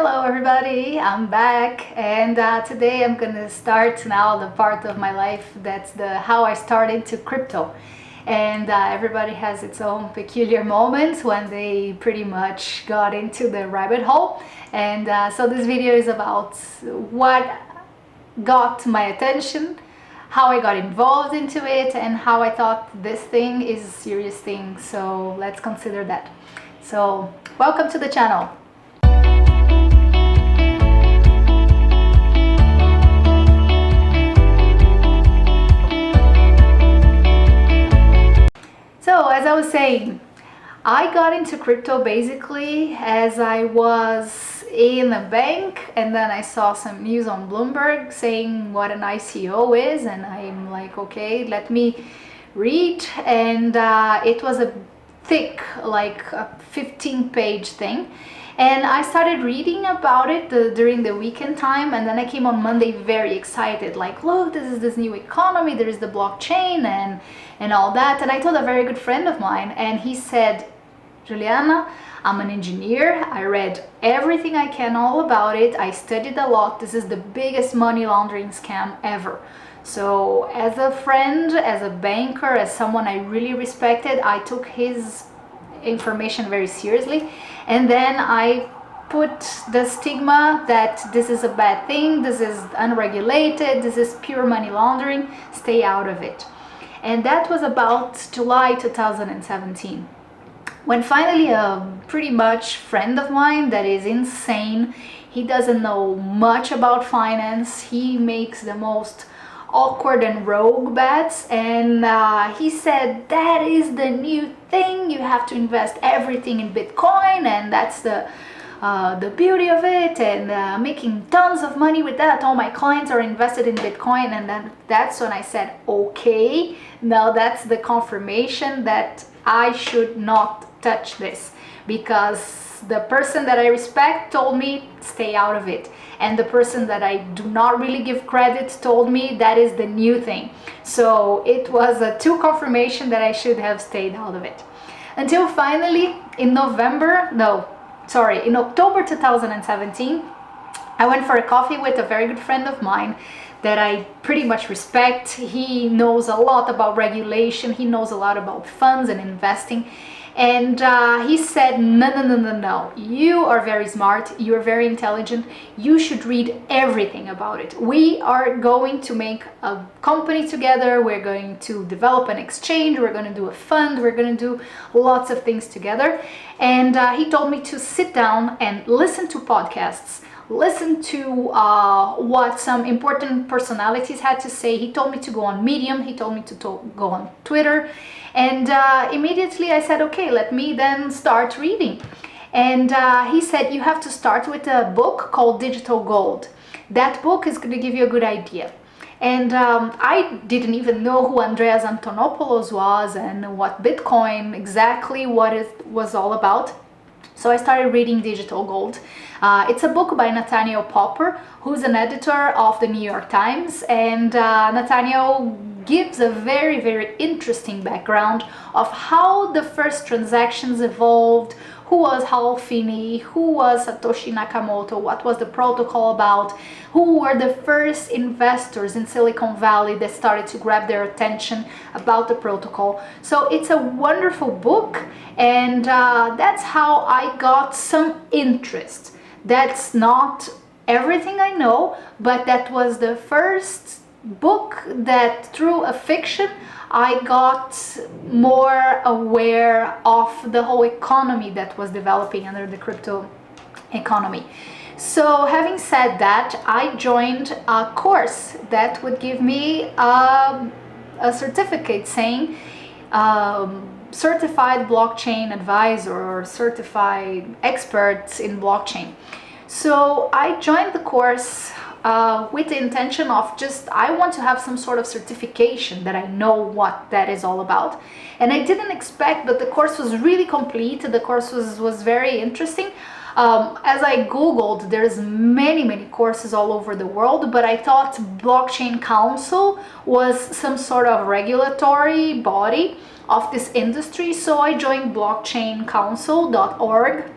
Hello everybody, I'm back and today I'm gonna start now the part of my life that's the how I started to crypto. And everybody has its own peculiar moments when they pretty much got into the rabbit hole. And so this video is about what got my attention, how I got involved into it, and how I thought this thing is a serious thing. So let's consider that. So welcome to the channel. So as I was saying, I got into crypto basically as I was in a bank, and then I saw some news on Bloomberg saying what an ICO is, and I'm like, okay, let me read. And it was a thick, like a 15-page thing. And I started reading about it during the weekend time, and then I came on Monday very excited, like, look, this is this new economy, there is the blockchain and all that. And I told a very good friend of mine, and he said, Juliana, I'm an engineer, I read everything I can all about it, I studied a lot, this is the biggest money laundering scam ever. So as a friend, as a banker, as someone I really respected, I took his information very seriously, and then I put the stigma that this is a bad thing, this is unregulated, this is pure money laundering, stay out of it. And that was about July 2017, when finally a pretty much friend of mine that is insane, he doesn't know much about finance, he makes the most awkward and rogue bets, and he said that is the new thing, you have to invest everything in Bitcoin, and that's the beauty of it, and making tons of money with that. All my clients are invested in Bitcoin. And then that's when I said, okay, now that's the confirmation that I should not touch this, because the person that I respect told me stay out of it, and the person that I do not really give credit told me that is the new thing. So it was a two confirmation that I should have stayed out of it, until finally in October 2017, I went for a coffee with a very good friend of mine that I pretty much respect. He knows a lot about regulation, he knows a lot about funds and investing. And he said, no, you are very smart, you're very intelligent, you should read everything about it. We are going to make a company together, we're going to develop an exchange, we're going to do a fund, we're going to do lots of things together. And he told me to sit down and listen to podcasts, listen to what some important personalities had to say. He told me to go on Medium, he told me to go on Twitter, and immediately I said, okay, let me then start reading. And he said, you have to start with a book called Digital Gold. That book is going to give you a good idea. And I didn't even know who Andreas Antonopoulos was and what Bitcoin, exactly what it was all about. So I started reading Digital Gold. It's a book by Nathaniel Popper, who's an editor of the New York Times, and Nathaniel gives a very, very interesting background of how the first transactions evolved, who was Hal Finney, who was Satoshi Nakamoto, what was the protocol about, who were the first investors in Silicon Valley that started to grab their attention about the protocol. So it's a wonderful book, and that's how I got some interest. That's not everything I know, but that was the first book that through a fiction I got more aware of the whole economy that was developing under the crypto economy. So having said that, I joined a course that would give me a certificate saying certified blockchain advisor or certified expert in blockchain. So I joined the course with the intention of I want to have some sort of certification that I know what that is all about. And I didn't expect, but the course was really complete. The course was very interesting. As I Googled, there's many courses all over the world, but I thought Blockchain Council was some sort of regulatory body of this industry. So I joined blockchaincouncil.org.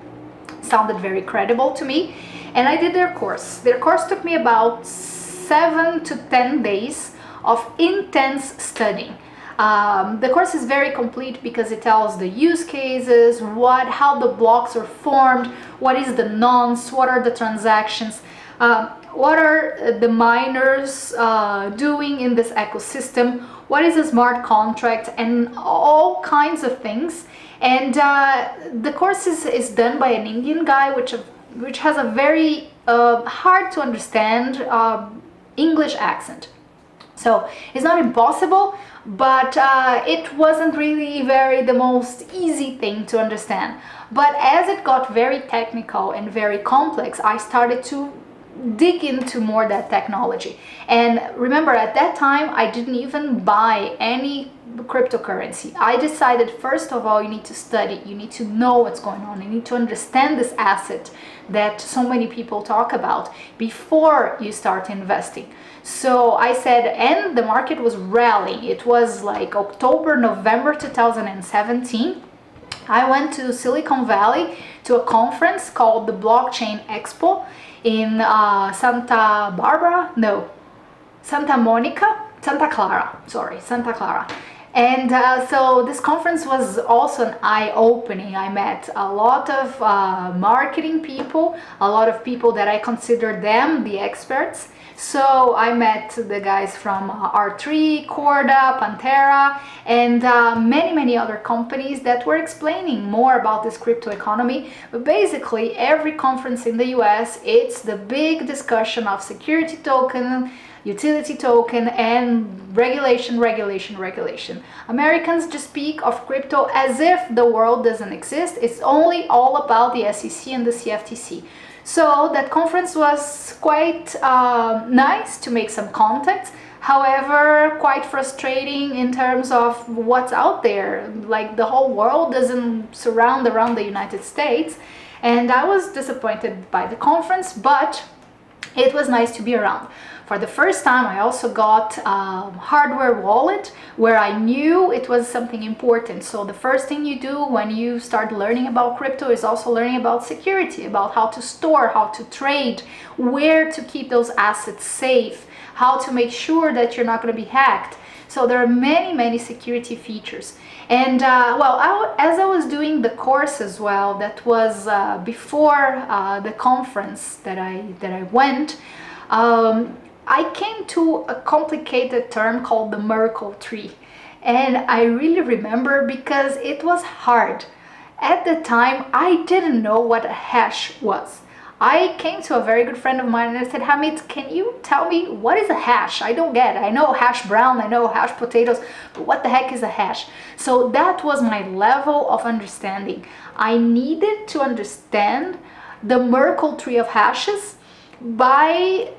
Sounded very credible to me. and I did their course. Their course took me about 7 to 10 days of intense studying. The course is very complete because it tells the use cases, how the blocks are formed, what is the nonce, what are the transactions, what are the miners doing in this ecosystem, what is a smart contract, and all kinds of things. And the course is done by an Indian guy, which has a very hard to understand English accent. So it's not impossible, but it wasn't really the most easy thing to understand. But as it got very technical and very complex, I started to dig into more that technology. And remember, at that time, I didn't even buy any cryptocurrency. I decided, first of all, you need to study, you need to know what's going on, you need to understand this asset that so many people talk about before you start investing. So I said, and the market was rallying. It was like October, November 2017. I went to Silicon Valley to a conference called the Blockchain Expo in Santa Clara. And so this conference was also an eye-opening. I met a lot of marketing people, a lot of people that I consider them the experts. So I met the guys from R3, Corda, Pantera, and many other companies that were explaining more about this crypto economy. But basically, every conference in the US, it's the big discussion of security token, utility token, and regulation. Americans just speak of crypto as if the world doesn't exist. It's only all about the SEC and the CFTC. So that conference was quite nice to make some contacts. However, quite frustrating in terms of what's out there. Like, the whole world doesn't surround around the United States. And I was disappointed by the conference, but it was nice to be around. For the first time, I also got a hardware wallet where I knew it was something important. So the first thing you do when you start learning about crypto is also learning about security, about how to store, how to trade, where to keep those assets safe, how to make sure that you're not going to be hacked. So there are many security features. And as I was doing the course as well, that was before the conference that I went, I came to a complicated term called the Merkle tree. And I really remember because it was hard. At the time, I didn't know what a hash was. I came to a very good friend of mine and I said, Hamid, can you tell me what is a hash? I don't get it. I know hash brown, I know hash potatoes, but what the heck is a hash? So that was my level of understanding. I needed to understand the Merkle tree of hashes by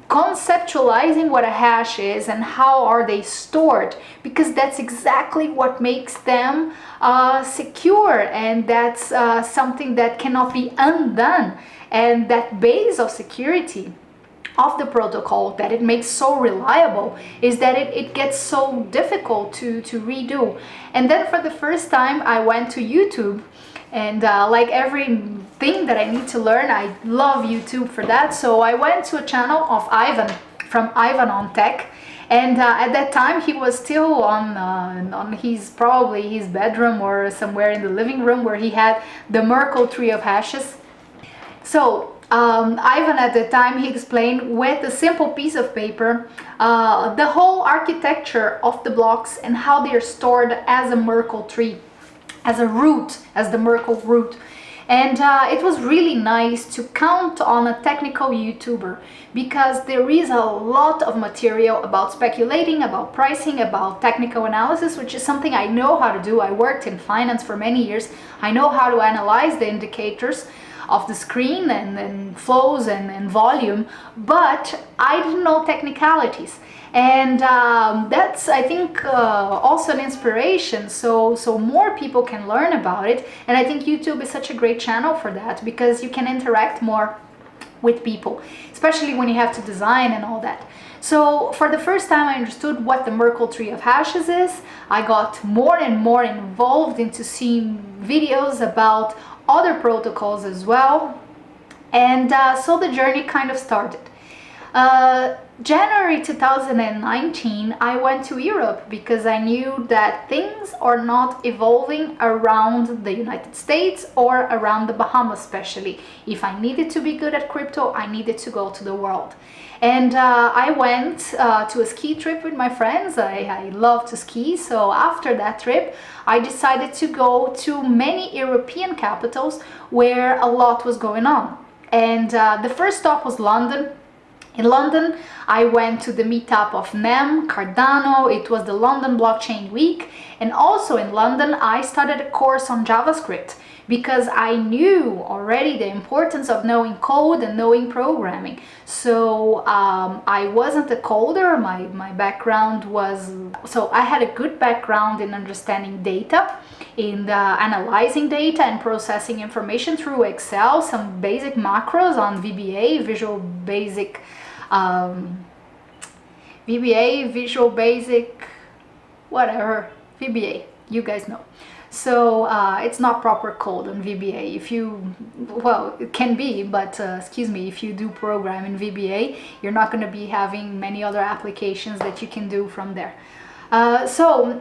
conceptualizing what a hash is and how are they stored, because that's exactly what makes them secure, and that's something that cannot be undone. And that base of security of the protocol that it makes so reliable is that it gets so difficult to redo. And then for the first time I went to YouTube, and like everything that I need to learn, I love YouTube for that. So I went to a channel of Ivan, from Ivan on Tech, and at that time he was still on his bedroom or somewhere in the living room where he had the Merkle tree of hashes. So Ivan at the time, he explained with a simple piece of paper the whole architecture of the blocks and how they are stored as a Merkle tree, as a root, as the Merkle root. And it was really nice to count on a technical YouTuber, because there is a lot of material about speculating, about pricing, about technical analysis, which is something I know how to do. I worked in finance for many years. I know how to analyze the indicators of the screen and flows and volume, but I didn't know technicalities. And that's, I think, also an inspiration, so more people can learn about it. And I think YouTube is such a great channel for that, because you can interact more with people, especially when you have to design and all that. So for the first time I understood what the Merkle tree of hashes is. I got more and more involved into seeing videos about other protocols as well. And so the journey kind of started. January 2019, I went to Europe because I knew that things are not evolving around the United States or around the Bahamas, especially. If I needed to be good at crypto, I needed to go to the world. And I went to a ski trip with my friends. I love to ski, so after that trip, I decided to go to many European capitals where a lot was going on. And the first stop was London. In London, I went to the meetup of NEM, Cardano. It was the London Blockchain Week. And also in London, I started a course on JavaScript because I knew already the importance of knowing code and knowing programming. So I wasn't a coder. My background was, so I had a good background in understanding data, in analyzing data and processing information through Excel, some basic macros on VBA, Visual Basic, Visual Basic, whatever, VBA, you guys know. So it's not proper code on VBA. If you, well, it can be, but excuse me, if you do program in VBA, you're not going to be having many other applications that you can do from there. So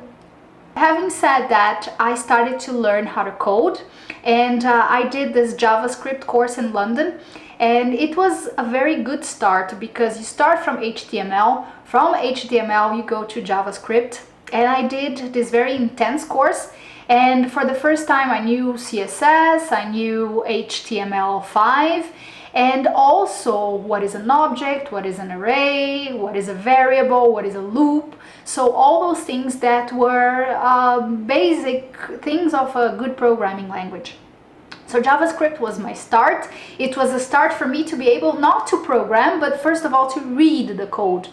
having said that, I started to learn how to code, and I did this JavaScript course in London. And it was a very good start because you start from HTML. From HTML, you go to JavaScript. And I did this very intense course. And for the first time, I knew CSS, I knew HTML5, and also what is an object, what is an array, what is a variable, what is a loop. So all those things that were basic things of a good programming language. So JavaScript was my start. It was a start for me to be able not to program, but first of all to read the code.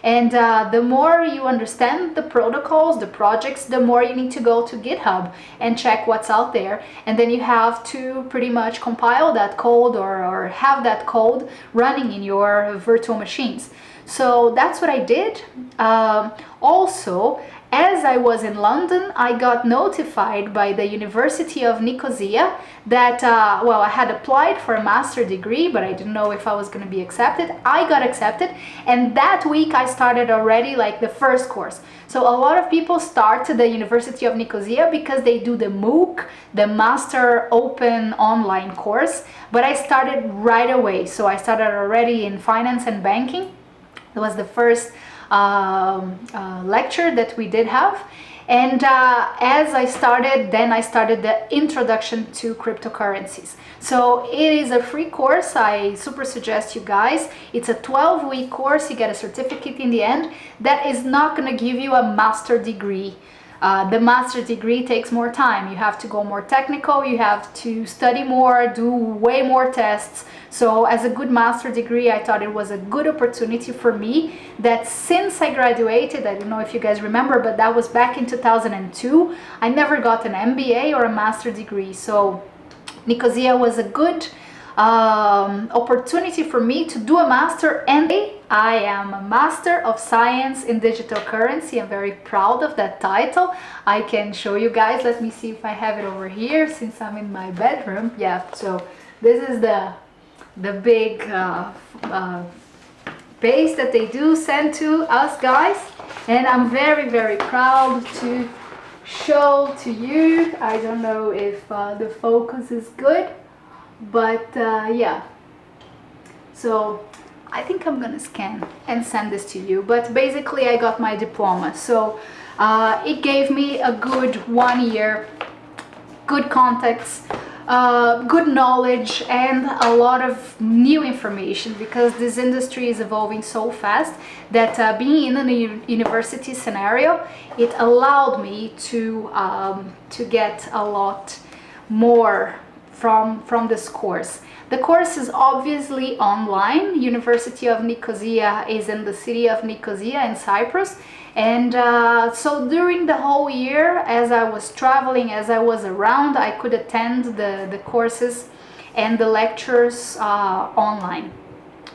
And the more you understand the protocols, the projects, the more you need to go to GitHub and check what's out there. And then you have to pretty much compile that code or have that code running in your virtual machines. So that's what I did. Also, as I was in London, I got notified by the University of Nicosia that, well, I had applied for a master degree, but I didn't know if I was going to be accepted. I got accepted, and that week I started already like the first course. So a lot of people start to the University of Nicosia because they do the MOOC, the Master Open Online course, but I started right away. So I started already in finance and banking. It was the first lecture that we did have, and as I started, then I started the introduction to cryptocurrencies. So it is a free course. I super suggest you guys. It's a 12-week course. You get a certificate in the end. That is not going to give you a master degree. The master degree takes more time. You have to go more technical, you have to study more, do way more tests. So as a good master degree, I thought it was a good opportunity for me that since I graduated, I don't know if you guys remember, but that was back in 2002, I never got an MBA or a master degree. So Nicosia was a good opportunity for me to do a master, and I am a Master of Science in Digital Currency. I'm very proud of that title. I can show you guys. Let me see if I have it over here since I'm in my bedroom. Yeah, so this is the big base that they do send to us guys, and I'm very, very proud to show to you. I don't know if the focus is good, but yeah, so I think I'm gonna scan and send this to you. But basically I got my diploma, so it gave me a good 1 year, good contacts, good knowledge, and a lot of new information, because this industry is evolving so fast that being in a university scenario, it allowed me to get a lot more from this course. The course is obviously online. University of Nicosia is in the city of Nicosia in Cyprus, and so during the whole year, as I was traveling, as I was around, I could attend the courses and the lectures online.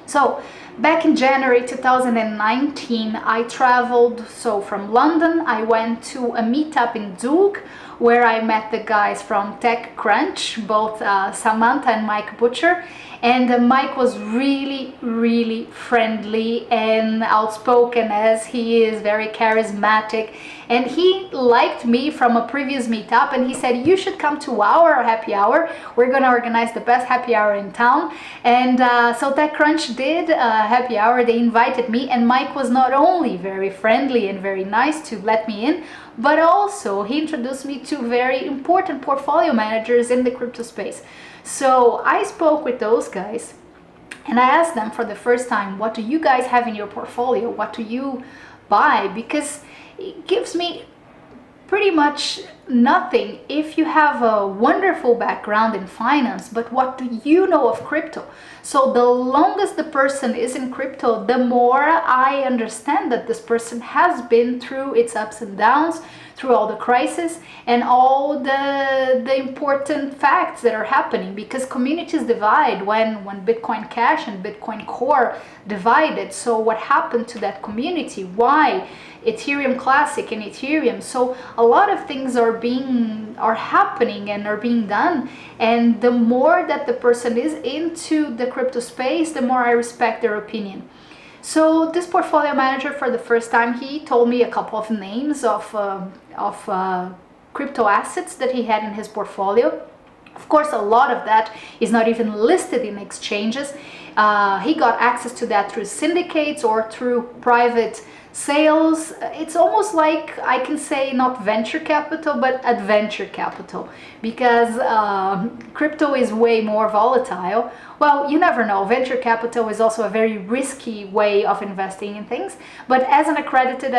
So back in January 2019, I traveled, so from London I went to a meetup in Zug where I met the guys from TechCrunch, both Samantha and Mike Butcher. And Mike was really friendly and outspoken, as he is very charismatic, and he liked me from a previous meetup, and he said, you should come to our happy hour. We're gonna organize the best happy hour in town. And so TechCrunch did a happy hour. They invited me, and Mike was not only very friendly and very nice to let me in, but also he introduced me to very important portfolio managers in the crypto space. So I spoke with those guys, and I asked them for the first time, what do you guys have in your portfolio? What do you buy? Because it gives me pretty much nothing if you have a wonderful background in finance, but what do you know of crypto? So the longest the person is in crypto, the more I understand that this person has been through its ups and downs, through all the crises and all the important facts that are happening, because communities divide when Bitcoin Cash and Bitcoin Core divided. So what happened to that community? Why Ethereum Classic and Ethereum? So a lot of things are happening and are being done, and the more that the person is into the crypto space, the more I respect their opinion. So this portfolio manager, for the first time, he told me a couple of names of crypto assets that he had in his portfolio. Of course, a lot of that is not even listed in exchanges. He got access to that through syndicates or through private sales. It's almost like, I can say, not venture capital, but adventure capital, because crypto is way more volatile. Well, you never know. Venture capital is also a very risky way of investing in things, but as an accredited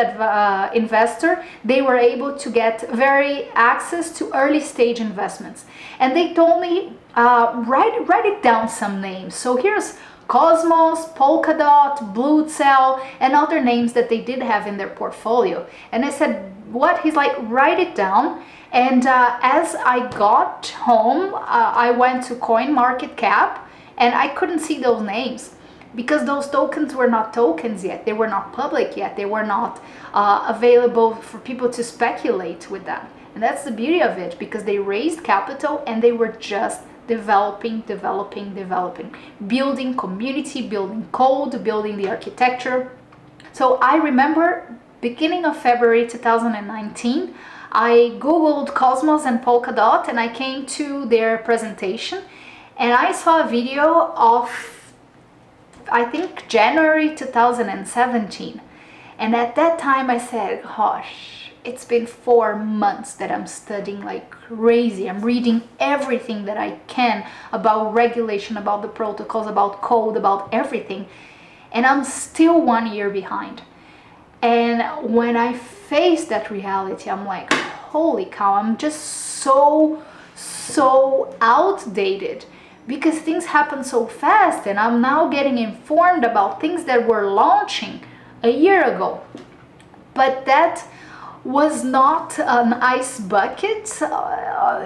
investor, they were able to get very access to early stage investments. And they told me, write it down, some names. So here's Cosmos, Polkadot, Blue Cell, and other names that they did have in their portfolio. And I said, what? He's like, write it down. And as I got home, I went to CoinMarketCap, and I couldn't see those names because those tokens were not tokens yet. They were not public yet. They were not available for people to speculate with them. And that's the beauty of it, because they raised capital and they were just developing, building community, building code, building the architecture. So I remember beginning of February 2019, I Googled Cosmos and Polkadot, and I came to their presentation, and I saw a video of, I think, January 2017. And at that time I said, gosh, it's been 4 months that I'm studying like crazy. I'm reading everything that I can about regulation, about the protocols, about code, about everything. And I'm still 1 year behind. And when I face that reality, I'm like, holy cow, I'm just so outdated, because things happen so fast, and I'm now getting informed about things that were launching a year ago. But that was not an ice bucket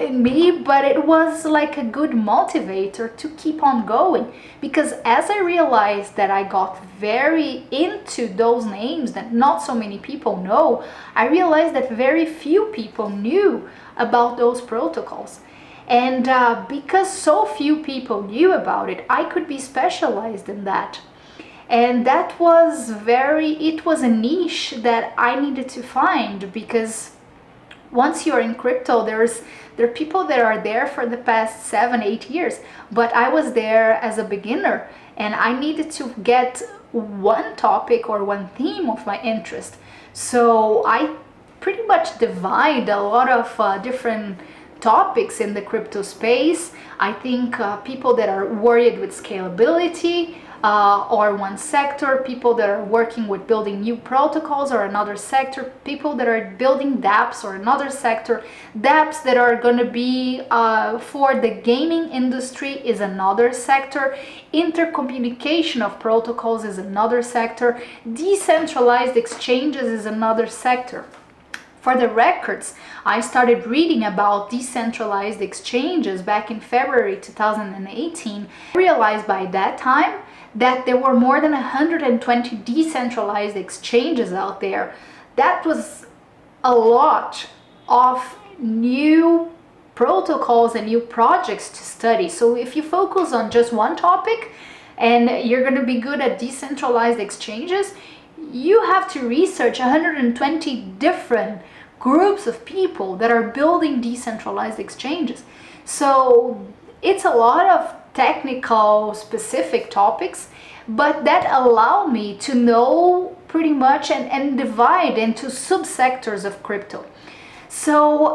in me, but it was like a good motivator to keep on going, because as I realized that I got very into those names that not so many people know, I realized that very few people knew about those protocols. And because so few people knew about it, I could be specialized in that. And that was it was a niche that I needed to find, because once you're in crypto, there are people that are there for the past 7-8 years, but I was there as a beginner, and I needed to get one topic or one theme of my interest. So I pretty much divide a lot of different topics in the crypto space. I think people that are worried with scalability or one sector, people that are working with building new protocols or another sector, people that are building dApps or another sector, dApps that are going to be for the gaming industry is another sector, intercommunication of protocols is another sector, decentralized exchanges is another sector. For the records, I started reading about decentralized exchanges back in February 2018. I realized by that time that there were more than 120 decentralized exchanges out there. That was a lot of new protocols and new projects to study. So if you focus on just one topic and you're going to be good at decentralized exchanges, you have to research 120 different groups of people that are building decentralized exchanges. So it's a lot of technical specific topics, but that allow me to know pretty much and divide into subsectors of crypto. So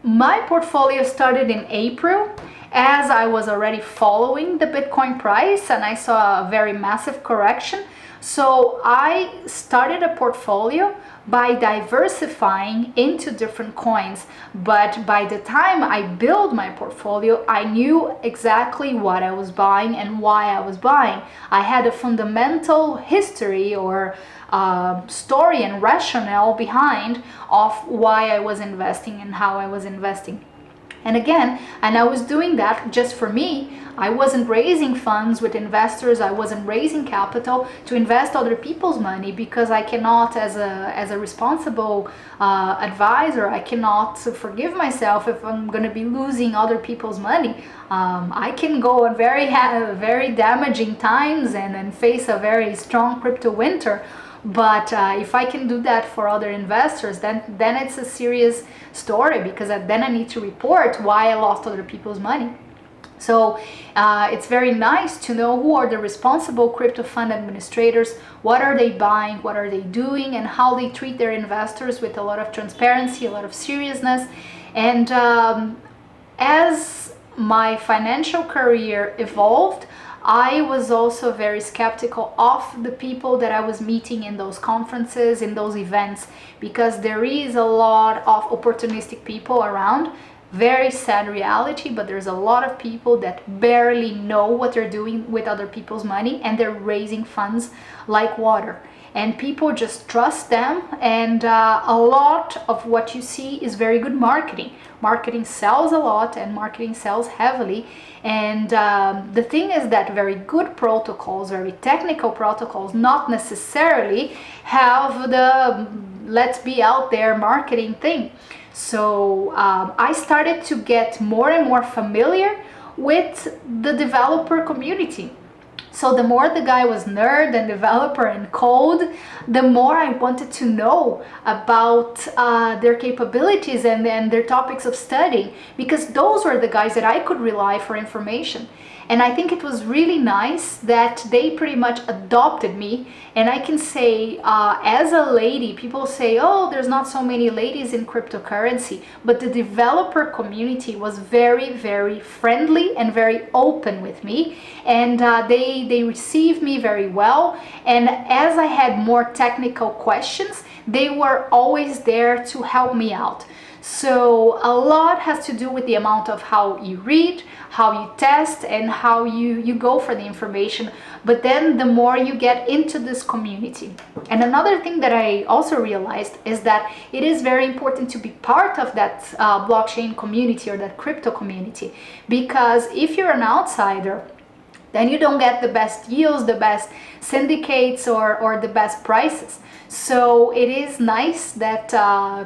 my portfolio started in April, as I was already following the Bitcoin price and I saw a very massive correction. So I started a portfolio by diversifying into different coins. But by the time I built my portfolio, I knew exactly what I was buying and why I was buying. I had a fundamental history or story and rationale behind of why I was investing and how I was investing. And again, and I was doing that just for me. I wasn't raising funds with investors. I wasn't raising capital to invest other people's money, because I cannot, as a responsible advisor, I cannot forgive myself if I'm going to be losing other people's money. I can go on very damaging times and face a very strong crypto winter. But if I can do that for other investors, then it's a serious story, because then I need to report why I lost other people's money. So it's very nice to know who are the responsible crypto fund administrators, what are they buying, what are they doing, and how they treat their investors with a lot of transparency, a lot of seriousness. And as my financial career evolved, I was also very skeptical of the people that I was meeting in those conferences, in those events, because there is a lot of opportunistic people around. Very sad reality, but there's a lot of people that barely know what they're doing with other people's money, and they're raising funds like water. And people just trust them, and a lot of what you see is very good marketing. Marketing sells a lot, and marketing sells heavily. And the thing is that very good protocols, very technical protocols, not necessarily have the let's be out there marketing thing. So I started to get more and more familiar with the developer community. So the more the guy was nerd and developer and code, the more I wanted to know about their capabilities and their topics of study, because those were the guys that I could rely for information. And I think it was really nice that they pretty much adopted me. And I can say, as a lady, people say, oh, there's not so many ladies in cryptocurrency. But the developer community was very, very friendly and very open with me. And they received me very well. And as I had more technical questions, they were always there to help me out. So a lot has to do with the amount of how you read, how you test, and how you go for the information. But then the more you get into this community. And another thing that I also realized is that it is very important to be part of that blockchain community or that crypto community. Because if you're an outsider, then you don't get the best yields, the best syndicates, or the best prices. So it is nice that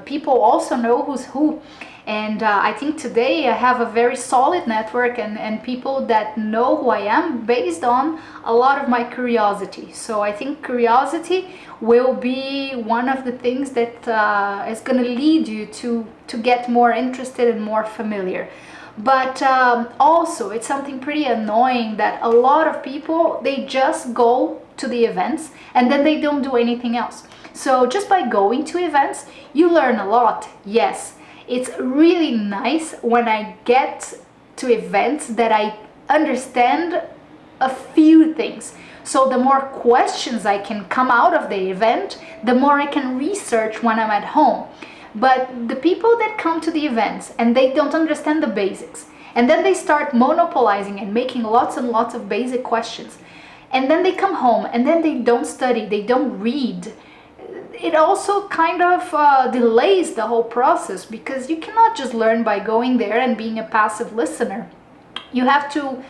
people also know who's who. And I think today I have a very solid network and people that know who I am based on a lot of my curiosity. So I think curiosity will be one of the things that is going to lead you to get more interested and more familiar. But also it's something pretty annoying that a lot of people, they just go to the events and then they don't do anything else. So just by going to events, you learn a lot, yes. It's really nice when I get to events that I understand a few things. So the more questions I can come out of the event, the more I can research when I'm at home. But the people that come to the events and they don't understand the basics, and then they start monopolizing and making lots and lots of basic questions, and then they come home and then they don't study, they don't read, it also kind of delays the whole process, because you cannot just learn by going there and being a passive listener. You have to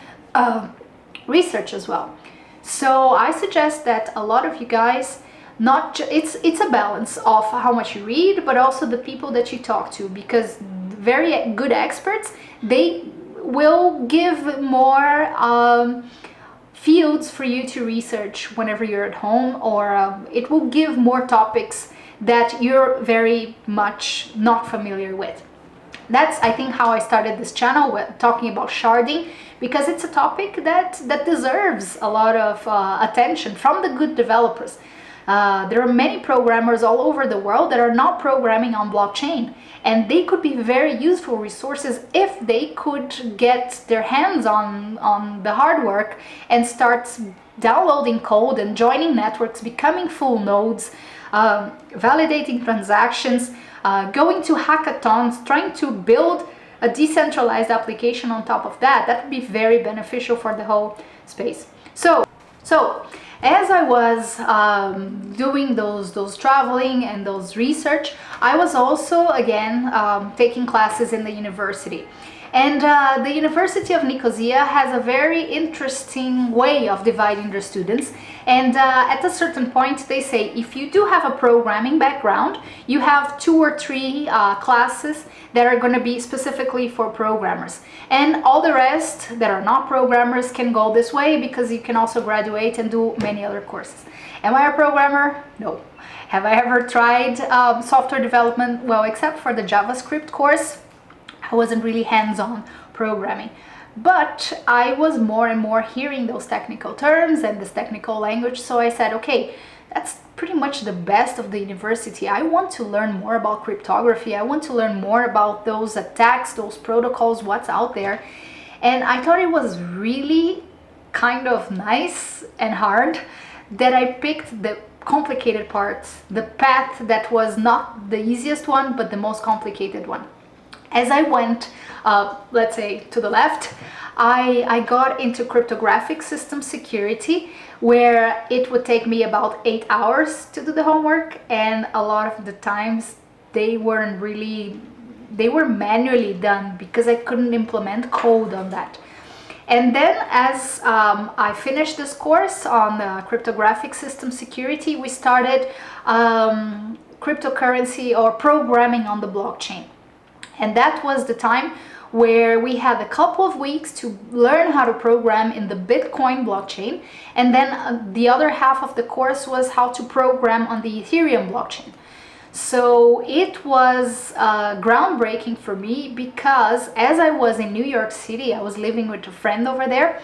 research as well. So I suggest that a lot of you guys it's a balance of how much you read, but also the people that you talk to, because very good experts, they will give more fields for you to research whenever you're at home, or it will give more topics that you're very much not familiar with. That's, I think, how I started this channel with talking about sharding, because it's a topic that deserves a lot of attention from the good developers. There are many programmers all over the world that are not programming on blockchain, and they could be very useful resources if they could get their hands on the hard work and start downloading code and joining networks, becoming full nodes, validating transactions, going to hackathons, trying to build a decentralized application on top of that. That would be very beneficial for the whole space. So as I was doing those traveling and those research, I was also again taking classes in the university. And the University of Nicosia has a very interesting way of dividing their students. And at a certain point, they say if you do have a programming background, you have 2 or 3 classes that are going to be specifically for programmers. And all the rest that are not programmers can go this way, because you can also graduate and do many other courses. Am I a programmer? No. Have I ever tried software development? Well, except for the JavaScript course, I wasn't really hands-on programming, but I was more and more hearing those technical terms and this technical language. So I said, okay, that's pretty much the best of the university. I want to learn more about cryptography. I want to learn more about those attacks, those protocols, what's out there. And I thought it was really kind of nice and hard that I picked the complicated parts, the path that was not the easiest one, but the most complicated one. As I went, let's say, to the left, I got into cryptographic system security, where it would take me about 8 hours to do the homework, and a lot of the times they were manually done because I couldn't implement code on that. And then as I finished this course on cryptographic system security, we started cryptocurrency or programming on the blockchain. And that was the time where we had a couple of weeks to learn how to program in the Bitcoin blockchain. And then the other half of the course was how to program on the Ethereum blockchain. So it was groundbreaking for me, because as I was in New York City, I was living with a friend over there.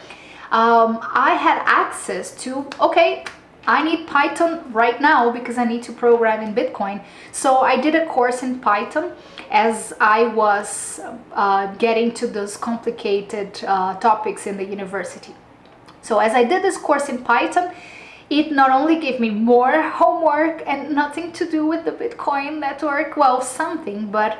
I had access to, okay, I need Python right now because I need to program in Bitcoin. So I did a course in Python as I was getting to those complicated topics in the university. So as I did this course in Python, it not only gave me more homework and nothing to do with the Bitcoin network, well, something, but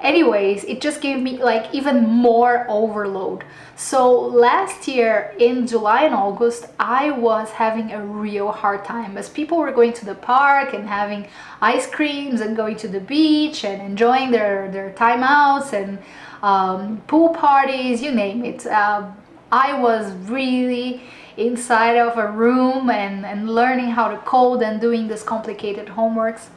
anyways, it just gave me like even more overload. So last year in July and August, I was having a real hard time, as people were going to the park and having ice creams and going to the beach and enjoying their time outs and pool parties, you name it. I was really inside of a room and learning how to code and doing this complicated homeworks.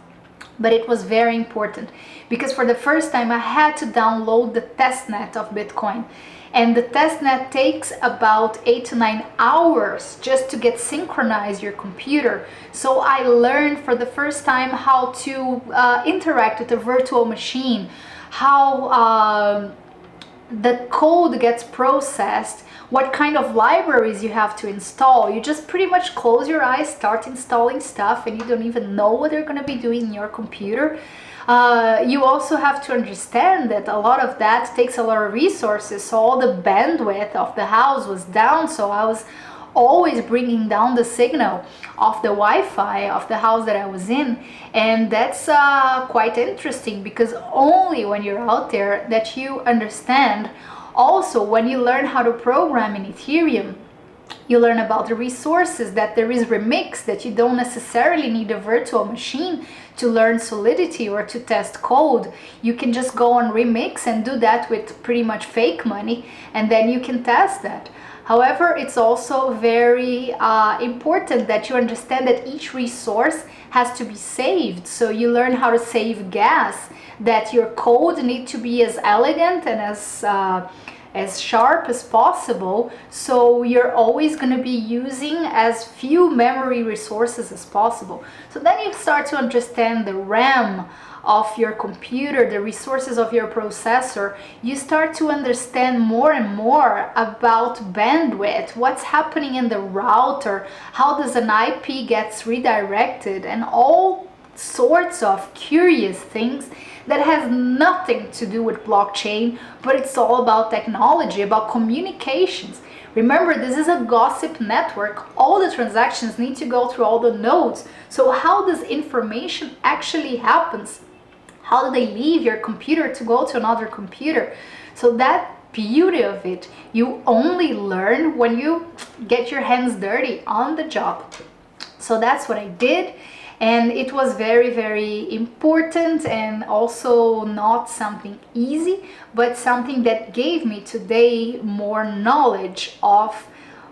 But it was very important, because for the first time I had to download the testnet of Bitcoin. And the testnet takes about 8 to 9 hours just to get synchronized your computer. So I learned for the first time how to interact with a virtual machine, how the code gets processed, what kind of libraries you have to install. You just pretty much close your eyes, start installing stuff, and you don't even know what they're going to be doing in your computer. You also have to understand that a lot of that takes a lot of resources, so all the bandwidth of the house was down, so I was always bringing down the signal of the Wi-Fi of the house that I was in. And that's quite interesting, because only when you're out there that you understand. Also, when you learn how to program in Ethereum, you learn about the resources, that there is Remix, that you don't necessarily need a virtual machine to learn Solidity or to test code. You can just go on Remix and do that with pretty much fake money, and then you can test that. However, it's also very important that you understand that each resource has to be saved. So you learn how to save gas, that your code needs to be as elegant and as sharp as possible, so you're always going to be using as few memory resources as possible. So then you start to understand the RAM of your computer, the resources of your processor. You start to understand more and more about bandwidth, what's happening in the router, how does an IP gets redirected, and all sorts of curious things that has nothing to do with blockchain, but it's all about technology, about communications. Remember, this is a gossip network. All the transactions need to go through all the nodes. So how does information actually happens? How do they leave your computer to go to another computer? So that beauty of it, you only learn when you get your hands dirty on the job. So that's what I did. And it was very, very important, and also not something easy, but something that gave me today more knowledge of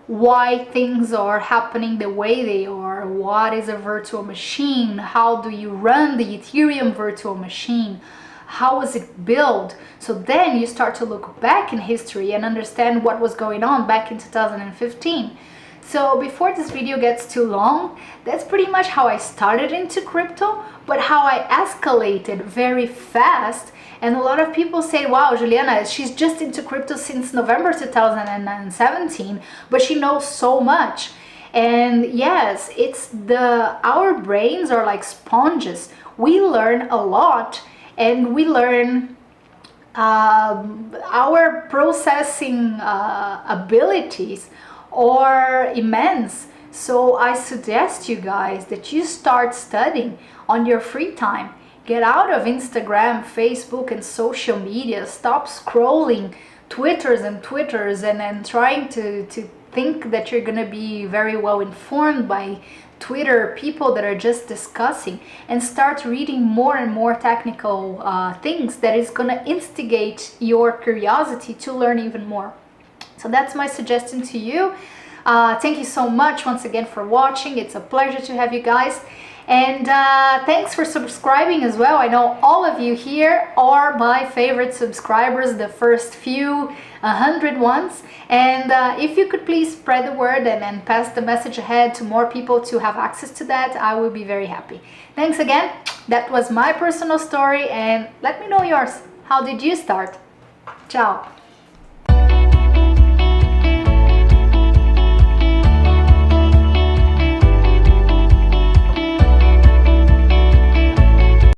why things are happening the way they are, what is a virtual machine, how do you run the Ethereum virtual machine, how was it built. So then you start to look back in history and understand what was going on back in 2015. So before this video gets too long, that's pretty much how I started into crypto, but how I escalated very fast. And a lot of people say, wow, Juliana, she's just into crypto since November 2017, but she knows so much. And yes, our brains are like sponges. We learn a lot, and we learn our processing abilities are immense. So I suggest you guys that you start studying on your free time. Get out of Instagram, Facebook, and social media. Stop scrolling Twitters and trying to think that you're gonna be very well informed by Twitter people that are just discussing, and start reading more and more technical things that is gonna instigate your curiosity to learn even more. So that's my suggestion to you. Thank you so much once again for watching. It's a pleasure to have you guys. And thanks for subscribing as well. I know all of you here are my favorite subscribers, the first few 100 ones. And if you could please spread the word and pass the message ahead to more people to have access to that, I would be very happy. Thanks again. That was my personal story, and let me know yours. How did you start? Ciao.